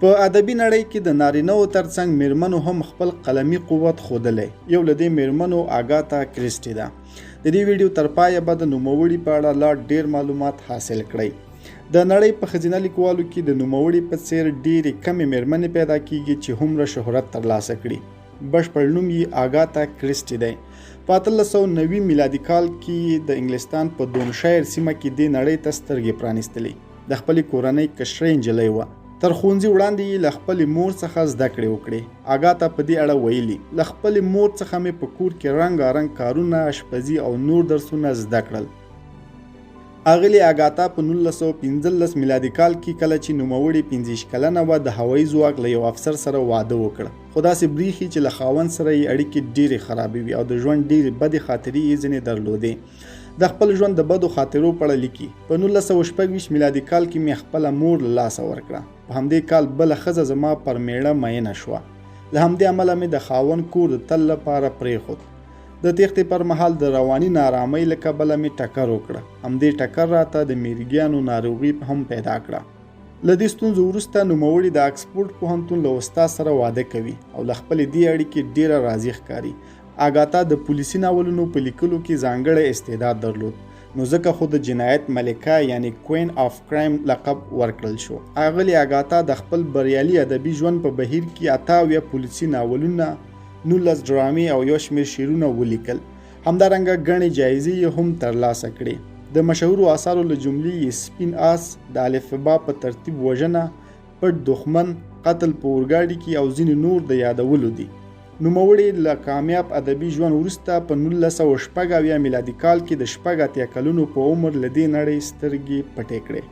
په ادبي نړۍ کې د نارینه‌و ترڅنګ میرمنو هم خپل قلمي قوت ښودلی. یو له دې میرمنو آګاتا کریسټي ده. د دې ویډیو تر پایه به د نوموړي په اړه لا ډېر معلومات حاصل کړئ. د نړۍ په ښځینه لیکوالو کې د نوموړي په څېر ډېرې کمې میرمنې پیدا کیږي چې هومره شهرت ترلاسه کړي. بشپړ نوم یې آګاتا کریسټي دی. په 1890 میلادي کال کې د انګلستان په دونشایر سیمه کې دې نړۍ ته سترګې پرانیستلې. د خپلې کورنۍ کشرۍ نجلۍ وه. تر ښوونځي وړاندې یې له خپلې مور څخه زده کړې وکړې. آګاتا په دې اړه ویلي، له خپلې مور څخه مې په کور کې رنګارنګ کارونه، اشپزي او نور درسونه زده کړل. اغلې آګاتا په 1915 میلادي کال کې کله چې نوموړې 15 کلنه وه د هوایي ځواک له یو افسر سره واده وکړ. خو داسې بریښي چې له خاوند سره یې اړیکې ډېرې خرابې وي او د ژوند ډېرې بدې خاطرې یې ځینې درلودې. د خپل ژوند د بدو خاطرو په اړه لیکي. په 1926 میلادي کال کې مې خپله مور له لاسه ورکړه. په همدې کال بله ښځه زما پر میړه مینه شوه. له همدې امله مې د خاوند کور د تل لپاره پرېښود. د تېښتې پر مهال د رواني نارامۍ له کبله مې ټکر وکړه. همدې ټکر راته د میریګیانو ناروغي هم پیدا کړه. له دې ستونزو وروسته نوموړي د آکسفورډ پوهنتون له استاد سره واده کوي او له خپلې دې اړیکې ډېره راضي ښکاري. آګاتا د پولیسي ناولونو په لیکلو کې ځانګړی استعداد درلود، نو ځکه خو د جنایت ملکه یعنی کوین آف کرایم لقب ورکړل شو. اغلې آګاتا د خپل بریالي ادبي ژوند په بهیر کې 88 پولیسي ناولونه، 19 ډرامې او یو شمېر شعرونه ولیکل. همدارنګه ګڼې جایزې یې هم ترلاسه کړې. د مشهورو آثارو له جملې یې سپین آس، د الفبا په ترتیب وژنه، پټ دښمن، قتل په اورګاډي کې او ځینې نور د یادولو دي. نوموړي له کامیاب ادبي ژوند وروسته په 1986 میلادي کال کې د 80 کلونو په عمر له دې نړۍ سترګې پټې کړې.